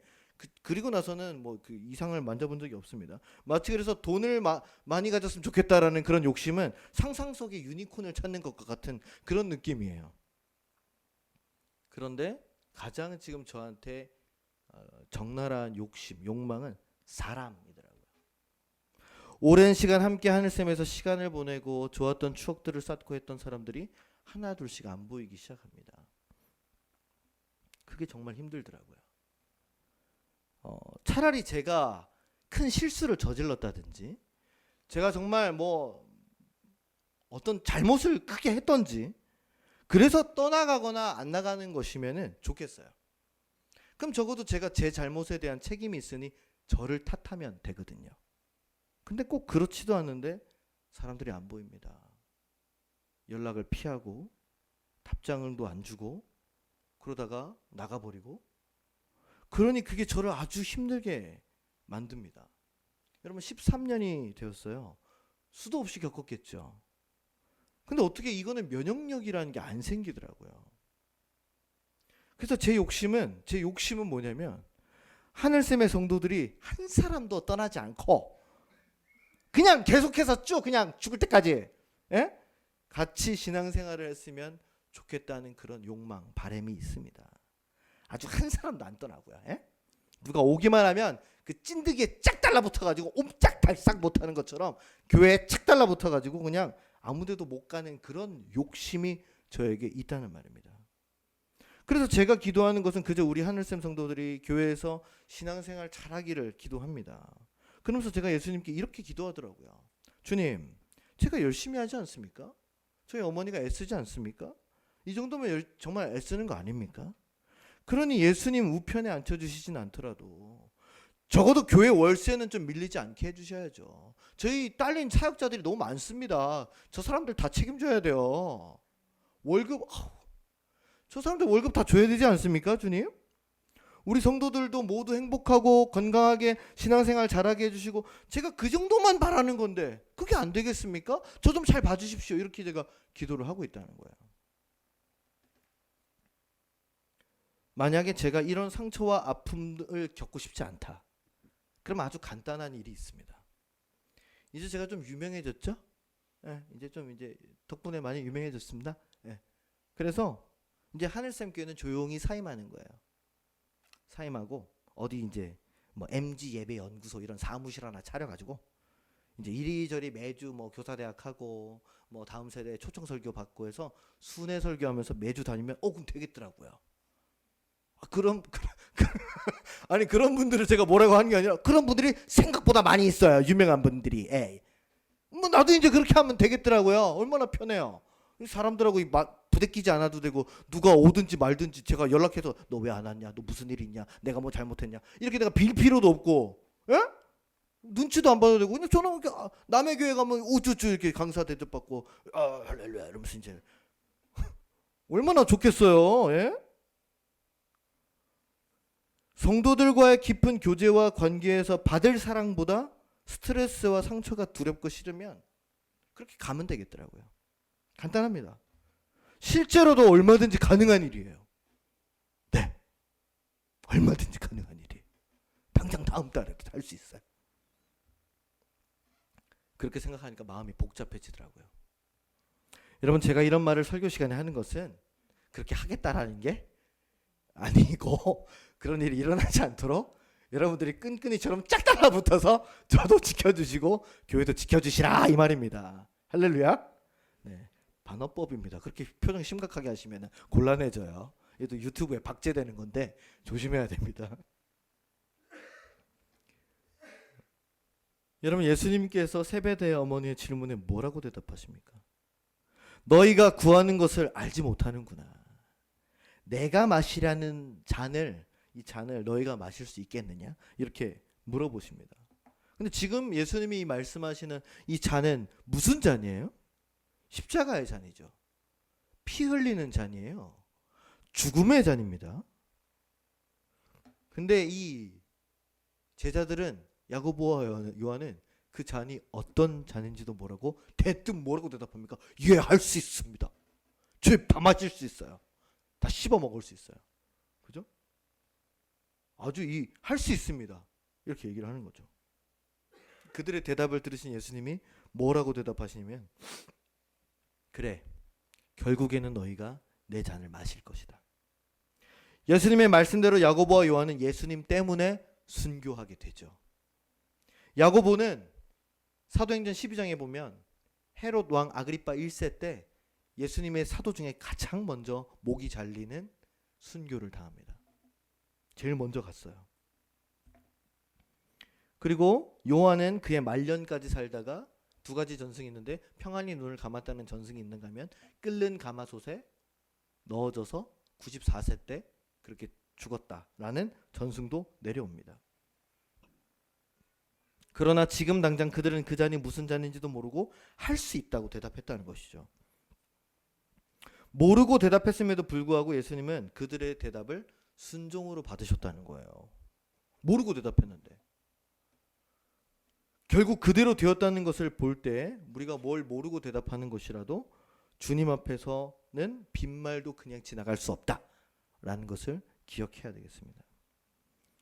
그리고 나서는 뭐 그 이상을 만져본 적이 없습니다. 마치 그래서 돈을 많이 가졌으면 좋겠다라는 그런 욕심은 상상 속의 유니콘을 찾는 것과 같은 그런 느낌이에요. 그런데 가장 지금 저한테 적나라한 욕망은 사람이더라고요. 오랜 시간 함께 하늘샘에서 시간을 보내고 좋았던 추억들을 쌓고 했던 사람들이 하나 둘씩 안 보이기 시작합니다. 그게 정말 힘들더라고요. 차라리 제가 큰 실수를 저질렀다든지 제가 정말 뭐 어떤 잘못을 크게 했던지 그래서 떠나가거나 안 나가는 것이면은 좋겠어요. 그럼 적어도 제가 제 잘못에 대한 책임이 있으니 저를 탓하면 되거든요. 근데 꼭 그렇지도 않은데 사람들이 안 보입니다. 연락을 피하고 답장도 안 주고 그러다가 나가버리고, 그러니 그게 저를 아주 힘들게 만듭니다. 여러분 13년이 되었어요. 수도 없이 겪었겠죠. 근데 어떻게 이거는 면역력이라는 게 안 생기더라고요. 그래서 제 욕심은 뭐냐면 하늘샘의 성도들이 한 사람도 떠나지 않고 그냥 계속해서 쭉 그냥 죽을 때까지 같이 신앙생활을 했으면 좋겠다는 그런 욕망, 바람이 있습니다. 아주 한 사람도 안 떠나고요. 누가 오기만 하면 그 찐득이에 쫙 달라붙어가지고 옴짝달싹 못하는 것처럼 교회에 착 달라붙어가지고 그냥 아무데도 못 가는 그런 욕심이 저에게 있다는 말입니다. 그래서 제가 기도하는 것은 그저 우리 하늘샘 성도들이 교회에서 신앙생활 잘하기를 기도합니다. 그러면서 제가 예수님께 이렇게 기도하더라고요. 주님, 제가 열심히 하지 않습니까? 저희 어머니가 애쓰지 않습니까? 이 정도면 정말 애쓰는 거 아닙니까? 그러니 예수님 우편에 앉혀주시진 않더라도 적어도 교회 월세는 좀 밀리지 않게 해주셔야죠. 저희 딸린 사역자들이 너무 많습니다. 저 사람들 다 책임져야 돼요. 저 사람들 월급 다 줘야 되지 않습니까, 주님? 우리 성도들도 모두 행복하고 건강하게 신앙생활 잘하게 해주시고 제가 그 정도만 바라는 건데 그게 안 되겠습니까? 저 좀 잘 봐주십시오. 이렇게 제가 기도를 하고 있다는 거예요. 만약에 제가 이런 상처와 아픔을 겪고 싶지 않다. 그럼 아주 간단한 일이 있습니다. 이제 제가 좀 유명해졌죠? 이제 덕분에 많이 유명해졌습니다. 그래서 이제 하늘샘 교회는 조용히 사임하는 거예요. 사임하고 어디 이제 뭐 MG 예배 연구소 이런 사무실 하나 차려가지고 이제 이리저리 매주 뭐 교사대학하고 뭐 다음 세대 초청 설교 받고 해서 순회 설교하면서 매주 다니면 그럼 되겠더라고요. 아니 그런 분들을 제가 뭐라고 하는 게 아니라 그런 분들이 생각보다 많이 있어요. 유명한 분들이. 뭐 나도 이제 그렇게 하면 되겠더라고요. 얼마나 편해요. 사람들하고 부대끼지 않아도 되고 누가 오든지 말든지 제가 연락해서 너 왜 안 왔냐, 너 무슨 일 있냐, 내가 뭐 잘못했냐 이렇게 내가 빌 필요도 없고 눈치도 안 봐도 되고 그냥 저는 남의 교회 가면 우쭈쭈 이렇게 강사 대접받고 할렐루야 이러면서 이제 얼마나 좋겠어요. 성도들과의 깊은 교제와 관계에서 받을 사랑보다 스트레스와 상처가 두렵고 싫으면 그렇게 가면 되겠더라고요. 간단합니다. 실제로도 얼마든지 가능한 일이에요. 네. 얼마든지 가능한 일이에요. 당장 다음 달에도 할 수 있어요. 그렇게 생각하니까 마음이 복잡해지더라고요. 여러분, 제가 이런 말을 설교 시간에 하는 것은 그렇게 하겠다라는 게 아니고 그런 일이 일어나지 않도록 여러분들이 끈끈이처럼 짝 달라붙어서 저도 지켜주시고 교회도 지켜주시라 이 말입니다. 할렐루야. 네, 반어법입니다. 그렇게 표정 심각하게 하시면 곤란해져요. 얘도 유튜브에 박제되는 건데 조심해야 됩니다. 여러분, 예수님께서 세베대의 어머니의 질문에 뭐라고 대답하십니까? 너희가 구하는 것을 알지 못하는구나. 내가 마시라는 잔을, 이 잔을 너희가 마실 수 있겠느냐? 이렇게 물어보십니다. 근데 지금 예수님이 말씀하시는 이 잔은 무슨 잔이에요? 십자가의 잔이죠. 피 흘리는 잔이에요. 죽음의 잔입니다. 근데 이 제자들은, 야고보와 요한은 그 잔이 어떤 잔인지도 모르고 대뜸 뭐라고 대답합니까? 예, 할 수 있습니다. 저 다 마실 수 있어요. 다 씹어 먹을 수 있어요. 그죠? 아주 할 수 있습니다. 이렇게 얘기를 하는 거죠. 그들의 대답을 들으신 예수님이 뭐라고 대답하시냐면, 그래, 결국에는 너희가 내 잔을 마실 것이다. 예수님의 말씀대로 야고보와 요한은 예수님 때문에 순교하게 되죠. 야고보는 사도행전 12장에 보면 헤롯 왕 아그리파 1세 때 예수님의 사도 중에 가장 먼저 목이 잘리는 순교를 당합니다. 제일 먼저 갔어요. 그리고 요한은 그의 말년까지 살다가 두 가지 전승이 있는데, 평안히 눈을 감았다는 전승이 있는가 하면 끓는 가마솥에 넣어져서 94세 때 그렇게 죽었다라는 전승도 내려옵니다. 그러나 지금 당장 그들은 그 잔이 무슨 잔인지도 모르고 할 수 있다고 대답했다는 것이죠. 모르고 대답했음에도 불구하고 예수님은 그들의 대답을 순종으로 받으셨다는 거예요. 모르고 대답했는데. 결국 그대로 되었다는 것을 볼 때 우리가 뭘 모르고 대답하는 것이라도 주님 앞에서는 빈말도 그냥 지나갈 수 없다라는 것을 기억해야 되겠습니다.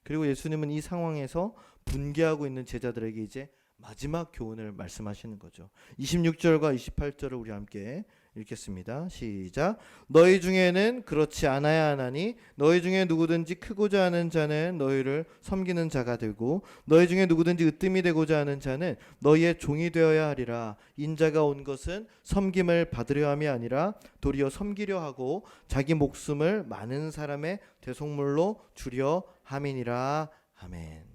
그리고 예수님은 이 상황에서 분개하고 있는 제자들에게 이제 마지막 교훈을 말씀하시는 거죠. 26절과 28절을 우리 함께 읽겠습니다. 시작. 너희 중에는 그렇지 않아야 하나니 너희 중에 누구든지 크고자 하는 자는 너희를 섬기는 자가 되고 너희 중에 누구든지 으뜸이 되고자 하는 자는 너희의 종이 되어야 하리라. 인자가 온 것은 섬김을 받으려 함이 아니라 도리어 섬기려 하고 자기 목숨을 많은 사람의 대속물로 주려 함이니라. 아멘.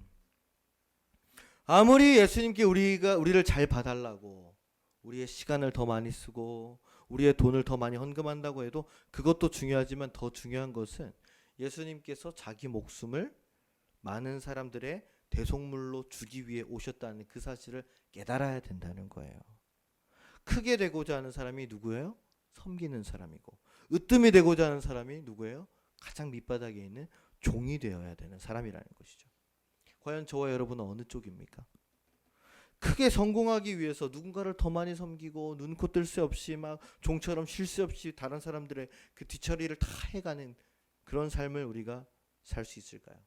아무리 예수님께 우리를 잘 봐달라고 우리의 시간을 더 많이 쓰고 우리의 돈을 더 많이 헌금한다고 해도 그것도 중요하지만 더 중요한 것은 예수님께서 자기 목숨을 많은 사람들의 대속물로 주기 위해 오셨다는 그 사실을 깨달아야 된다는 거예요. 크게 되고자 하는 사람이 누구예요? 섬기는 사람이고, 으뜸이 되고자 하는 사람이 누구예요? 가장 밑바닥에 있는 종이 되어야 되는 사람이라는 것이죠. 과연 저와 여러분은 어느 쪽입니까? 크게 성공하기 위해서 누군가를 더 많이 섬기고 눈코 뜰 새 없이 막 종처럼 쉴 새 없이 다른 사람들의 그 뒤처리를 다 해가는 그런 삶을 우리가 살 수 있을까요?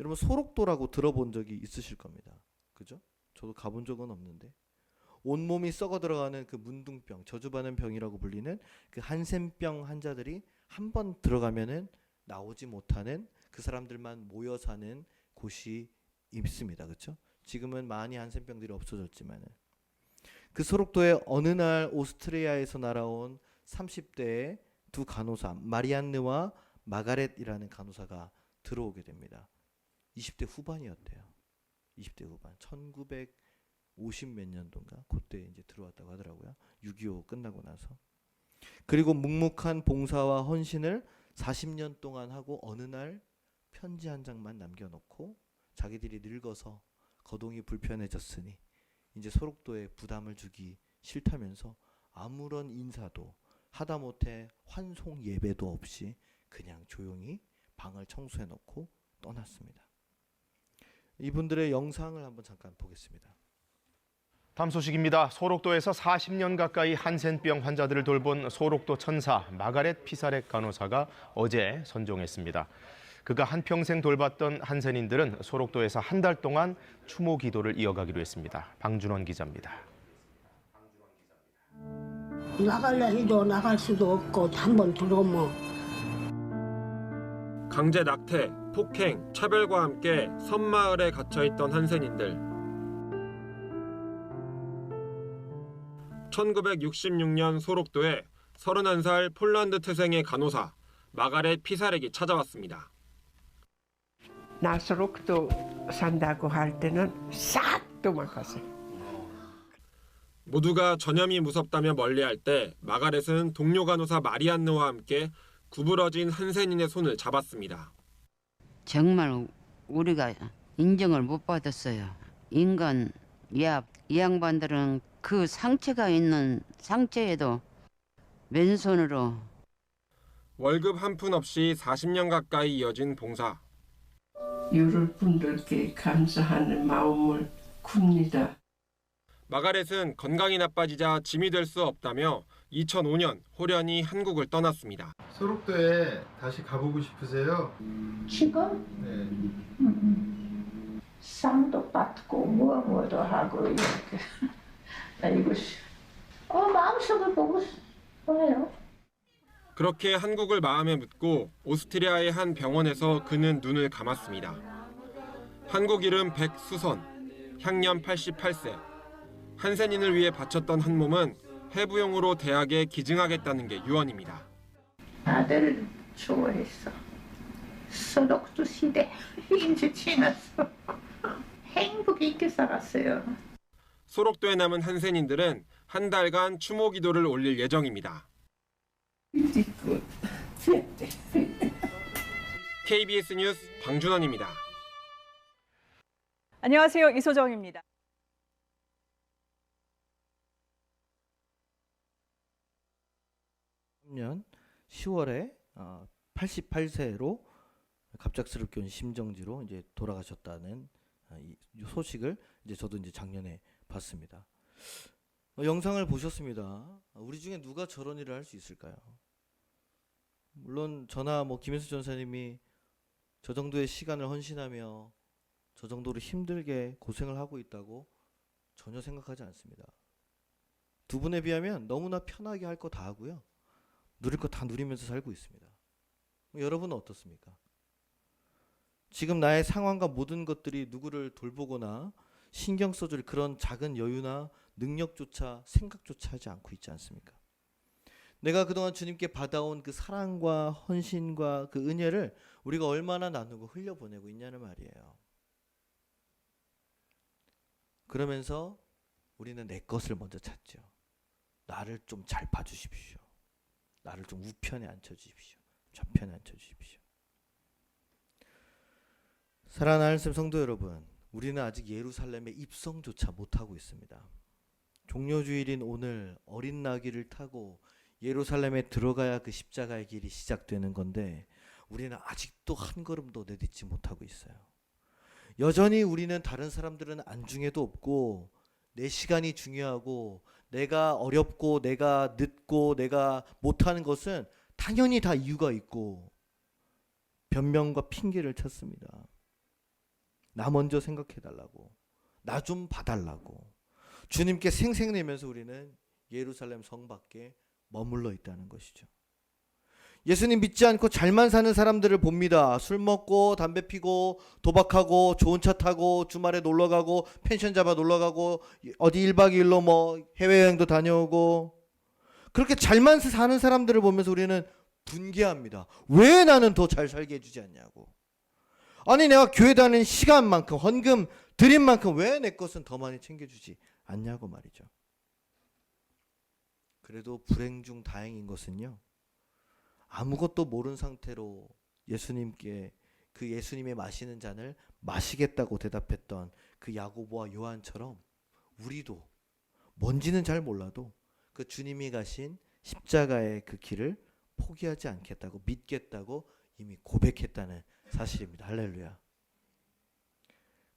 여러분, 소록도라고 들어본 적이 있으실 겁니다. 그죠? 저도 가본 적은 없는데 온몸이 썩어 들어가는 그 문둥병, 저주받는 병이라고 불리는 그 한센병 환자들이 한 번 들어가면은 나오지 못하는, 그 사람들만 모여 사는 곳이 있습니다. 그렇죠? 지금은 많이 한센병들이 없어졌지만은 그 소록도에 어느 날 오스트리아에서 날아온 30대의 두 간호사 마리안느와 마가렛이라는 간호사가 들어오게 됩니다. 20대 후반이었대요. 20대 후반. 1950 몇 년도인가 그때 이제 들어왔다고 하더라고요. 6.25 끝나고 나서. 그리고 묵묵한 봉사와 헌신을 40년 동안 하고 어느 날 편지 한 장만 남겨놓고 자기들이 늙어서 거동이 불편해졌으니 이제 소록도에 부담을 주기 싫다면서 아무런 인사도 하다못해 환송 예배도 없이 그냥 조용히 방을 청소해 놓고 떠났습니다. 이분들의 영상을 한번 잠깐 보겠습니다. 다음 소식입니다. 소록도에서 40년 가까이 한센병 환자들을 돌본 소록도 천사 마가렛 피사렉 간호사가 어제 선종했습니다. 그가 한평생 돌봤던 한센인들은 소록도에서 한 달 동안 추모 기도를 이어가기로 했습니다. 방준원 기자입니다. 나갈래 해도 나갈 수도 없고 한 번 들어오면 강제 낙태, 폭행, 차별과 함께 섬마을에 갇혀있던 한센인들. 1966년 소록도에 31살 폴란드 태생의 간호사 마가렛 피사렉이 찾아왔습니다. 나 소록도 산다고 할 때는 싹 도망갔어요. 모두가 전염이 무섭다며 멀리할 때 마가렛은 동료 간호사 마리안느와 함께 구부러진 한센인의 손을 잡았습니다. 정말 우리가 인정을 못 받았어요. 인간, 이 양반들은 그 상처가 있는 상처에도 맨손으로 월급 한 푼 없이 40년 가까이 이어진 봉사. 유를 분들께 감사하는 마음을 굽니다. 마가렛은 건강이 나빠지자 짐이 될 수 없다며 2005년 호련히 한국을 떠났습니다. 소록도에 다시 가보고 싶으세요? 지금 네. 상도 받고 뭐도 하고 이렇게 이거 마음속을 보고 싶어요. 그렇게 한국을 마음에 묻고 오스트리아의 한 병원에서 그는 눈을 감았습니다. 한국 이름 백수선, 향년 88세. 한센인을 위해 바쳤던 한 몸은 해부용으로 대학에 기증하겠다는 게 유언입니다. 아들을 좋아했어. 소록도 시대 이제 지났어. 행복 있게 살았어요. 소록도에 남은 한센인들은 한 달간 추모 기도를 올릴 예정입니다. KBS 뉴스 방준원입니다. 안녕하세요. 이소정입니다. 년 10월에 88세로 갑작스럽게 온 심정지로 이제 돌아가셨다는 이 소식을 이제 저도 이제 작년에 봤습니다. 영상을 보셨습니다. 우리 중에 누가 저런 일을 할 수 있을까요? 물론 저나 김혜수 전사님이 저 정도의 시간을 헌신하며 저 정도로 힘들게 고생을 하고 있다고 전혀 생각하지 않습니다. 두 분에 비하면 너무나 편하게 할 거 다 하고요. 누릴 거 다 누리면서 살고 있습니다. 여러분은 어떻습니까? 지금 나의 상황과 모든 것들이 누구를 돌보거나 신경 써줄 그런 작은 여유나 능력조차 생각조차 하지 않고 있지 않습니까? 내가 그동안 주님께 받아온 그 사랑과 헌신과 그 은혜를 우리가 얼마나 나누고 흘려보내고 있냐는 말이에요. 그러면서 우리는 내 것을 먼저 찾죠. 나를 좀 잘 봐주십시오. 나를 좀 우편에 앉혀주십시오. 좌편에 앉혀주십시오. 사랑하는 하나님 성도 여러분, 우리는 아직 예루살렘에 입성조차 못하고 있습니다. 종려주일인 오늘 어린 나귀를 타고 예루살렘에 들어가야 그 십자가의 길이 시작되는 건데 우리는 아직도 한 걸음도 내딛지 못하고 있어요. 여전히 우리는 다른 사람들은 안중에도 없고 내 시간이 중요하고 내가 어렵고 내가 늦고 내가 못하는 것은 당연히 다 이유가 있고 변명과 핑계를 찾습니다. 나 먼저 생각해달라고, 나 좀 봐달라고 주님께 생색내면서 우리는 예루살렘 성 밖에 머물러 있다는 것이죠. 예수님 믿지 않고 잘만 사는 사람들을 봅니다. 술 먹고 담배 피고 도박하고 좋은 차 타고 주말에 놀러가고 펜션 잡아 놀러가고 어디 1박 2일로 해외여행도 다녀오고 그렇게 잘만 사는 사람들을 보면서 우리는 분개합니다. 왜 나는 더 잘 살게 해주지 않냐고. 아니 내가 교회 다니는 시간만큼 헌금 드린 만큼 왜 내 것은 더 많이 챙겨주지 않냐고 말이죠. 그래도 불행 중 다행인 것은요, 아무것도 모른 상태로 예수님께 그 예수님의 마시는 잔을 마시겠다고 대답했던 그 야고보와 요한처럼 우리도 뭔지는 잘 몰라도 그 주님이 가신 십자가의 그 길을 포기하지 않겠다고 믿겠다고 이미 고백했다는 사실입니다. 할렐루야.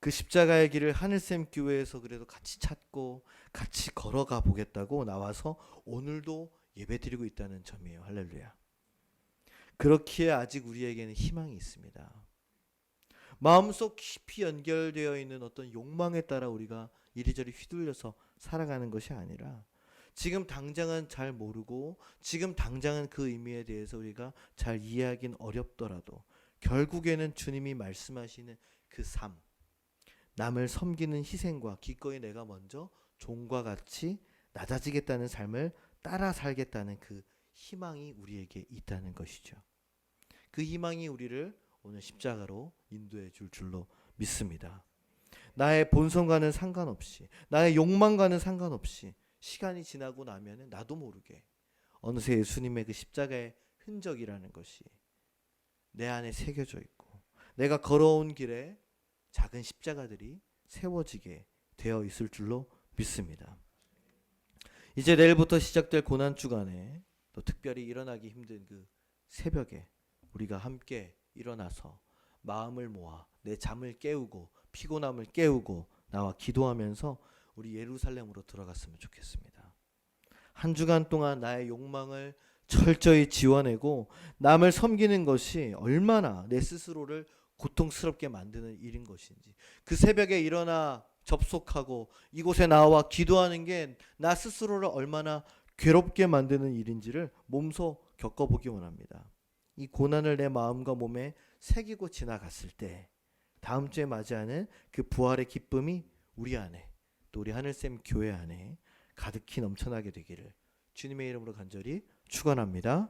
그 십자가의 길을 하늘샘 교회에서 그래도 같이 찾고 같이 걸어가 보겠다고 나와서 오늘도 예배드리고 있다는 점이에요. 할렐루야. 그렇기에 아직 우리에게는 희망이 있습니다. 마음속 깊이 연결되어 있는 어떤 욕망에 따라 우리가 이리저리 휘둘려서 살아가는 것이 아니라 지금 당장은 잘 모르고 지금 당장은 그 의미에 대해서 우리가 잘 이해하긴 어렵더라도 결국에는 주님이 말씀하시는 그 삶, 남을 섬기는 희생과 기꺼이 내가 먼저 종과 같이 낮아지겠다는 삶을 따라 살겠다는 그 희망이 우리에게 있다는 것이죠. 그 희망이 우리를 오늘 십자가로 인도해 줄 줄로 믿습니다. 나의 본성과는 상관없이, 나의 욕망과는 상관없이 시간이 지나고 나면 나도 모르게 어느새 예수님의 그 십자가의 흔적이라는 것이 내 안에 새겨져 있고 내가 걸어온 길에 작은 십자가들이 세워지게 되어 있을 줄로 믿습니다. 이제 내일부터 시작될 고난주간에 또 특별히 일어나기 힘든 그 새벽에 우리가 함께 일어나서 마음을 모아 내 잠을 깨우고 피곤함을 깨우고 나와 기도하면서 우리 예루살렘으로 들어갔으면 좋겠습니다. 한 주간 동안 나의 욕망을 철저히 지워내고 남을 섬기는 것이 얼마나 내 스스로를 고통스럽게 만드는 일인 것인지, 그 새벽에 일어나 접속하고 이곳에 나와 기도하는 게 나 스스로를 얼마나 괴롭게 만드는 일인지를 몸소 겪어보기 원합니다. 이 고난을 내 마음과 몸에 새기고 지나갔을 때 다음 주에 맞이하는 그 부활의 기쁨이 우리 안에, 또 우리 하늘샘 교회 안에 가득히 넘쳐나게 되기를 주님의 이름으로 간절히 축원합니다.